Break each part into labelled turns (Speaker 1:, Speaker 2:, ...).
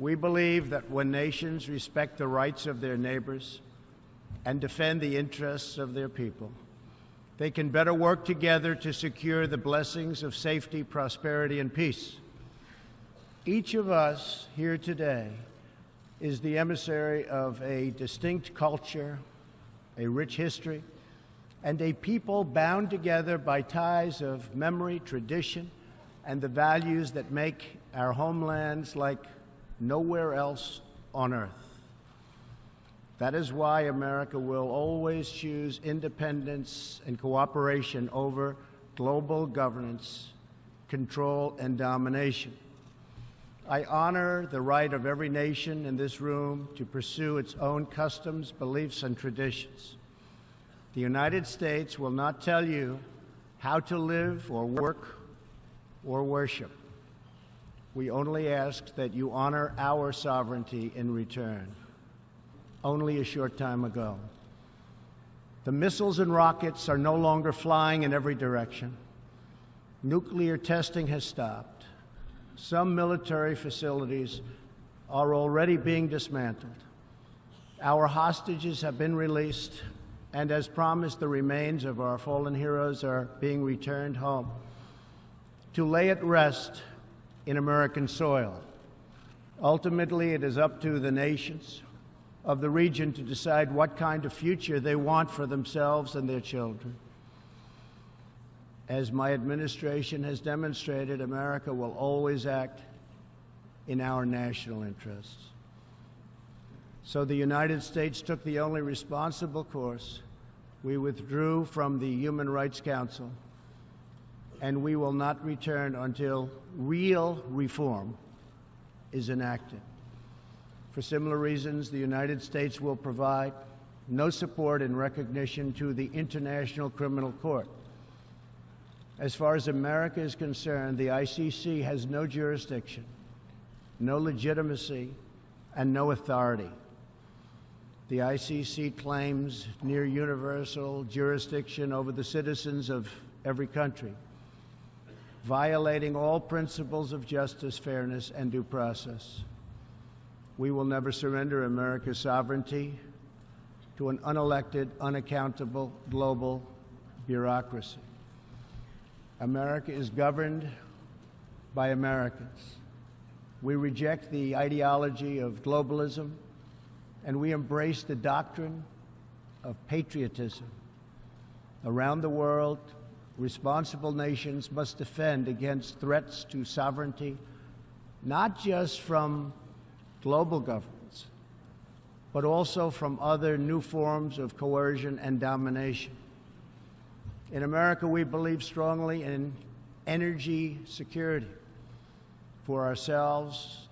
Speaker 1: We believe that when nations respect the rights of their neighbors and defend the interests of their people, they can better work together to secure the blessings of safety, prosperity, and peace. Each of us here today is the emissary of a distinct culture, a rich history, and a people bound together by ties of memory, tradition, and the values that make our homelands like nowhere else on earth. That is why America will always choose independence and cooperation over global governance, control, and domination. I honor the right of every nation in this room to pursue its own customs, beliefs, and traditions. The United States will not tell you how to live or work or worship. We only ask that you honor our sovereignty in return. Only a short time ago, the missiles and rockets are no longer flying in every direction. Nuclear testing has stopped. Some military facilities are already being dismantled. Our hostages have been released, and as promised, the remains of our fallen heroes are being returned home to lay at rest in American soil. Ultimately, it is up to the nations of the region to decide what kind of future they want for themselves and their children. As my administration has demonstrated, America will always act in our national interests. So the United States took the only responsible course. We withdrew from the Human Rights Council, and we will not return until real reform is enacted. For similar reasons, the United States will provide no support in recognition to the International Criminal Court. As far as America is concerned, the ICC has no jurisdiction, no legitimacy, and no authority. The ICC claims near universal jurisdiction over the citizens of every country, violating all principles of justice, fairness, and due process. We will never surrender America's sovereignty to an unelected, unaccountable global bureaucracy. America is governed by Americans. We reject the ideology of globalism, and we embrace the doctrine of patriotism. Around the world, responsible nations must defend against threats to sovereignty, not just from global governments, but also from other new forms of coercion and domination. In America, we believe strongly in energy security for ourselves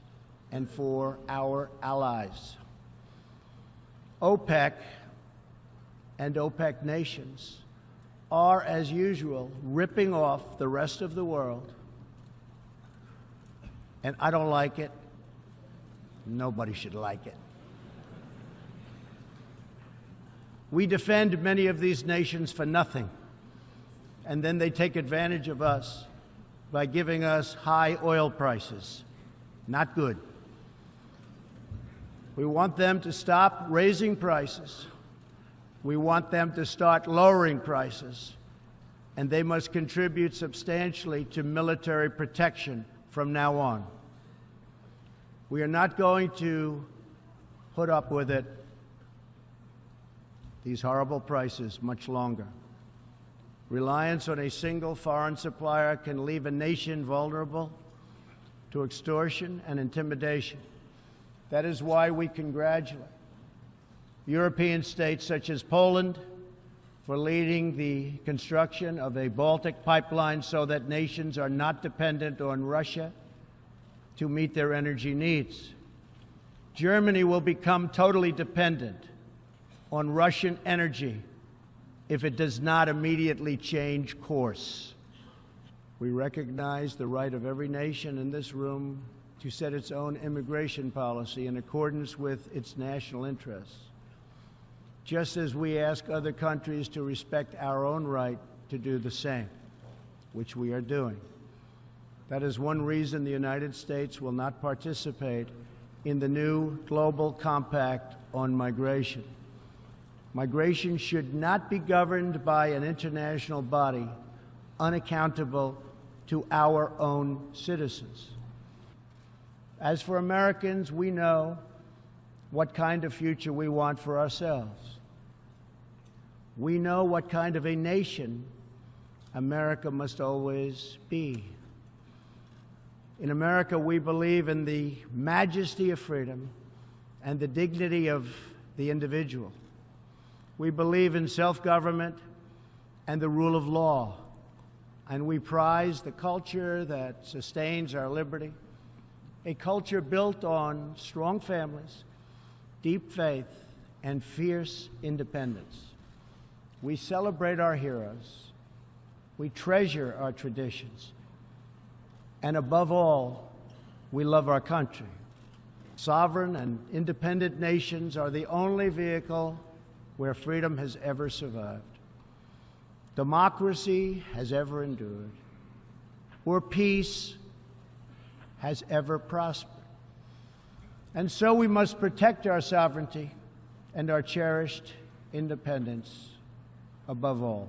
Speaker 1: and for our allies. OPEC and OPEC nations are, as usual, ripping off the rest of the world, and I don't like it. Nobody should like it. We defend many of these nations for nothing, and then they take advantage of us by giving us high oil prices. Not good. We want them to stop raising prices. We want them to start lowering prices, and they must contribute substantially to military protection from now on. We are not going to put up with it, these horrible prices, much longer. Reliance on a single foreign supplier can leave a nation vulnerable to extortion and intimidation. That is why we congratulate European states such as Poland for leading the construction of a Baltic pipeline so that nations are not dependent on Russia to meet their energy needs. Germany will become totally dependent on Russian energy if it does not immediately change course. We recognize the right of every nation in this room to set its own immigration policy in accordance with its national interests, just as we ask other countries to respect our own right to do the same, which we are doing. That is one reason the United States will not participate in the new global compact on migration. Migration should not be governed by an international body unaccountable to our own citizens. As for Americans, we know what kind of future we want for ourselves. We know what kind of a nation America must always be. In America, we believe in the majesty of freedom and the dignity of the individual. We believe in self-government and the rule of law, and we prize the culture that sustains our liberty, a culture built on strong families, deep faith, and fierce independence. We celebrate our heroes. We treasure our traditions. And above all, we love our country. Sovereign and independent nations are the only vehicle where freedom has ever survived, democracy has ever endured, or peace has ever prospered. And so we must protect our sovereignty and our cherished independence above all.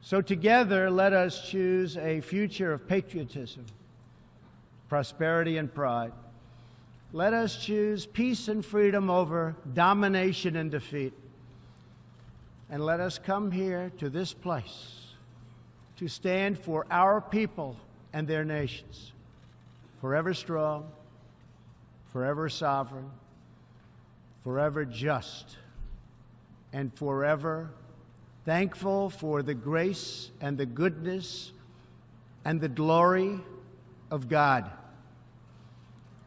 Speaker 1: So together, let us choose a future of patriotism, prosperity, and pride. Let us choose peace and freedom over domination and defeat. And let us come here to this place to stand for our people and their nations, forever strong, forever sovereign, forever just, and forever thankful for the grace and the goodness and the glory of God.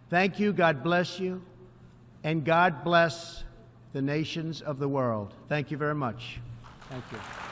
Speaker 1: Thank you, God bless you, and God bless the nations of the world. Thank you very much. Thank you.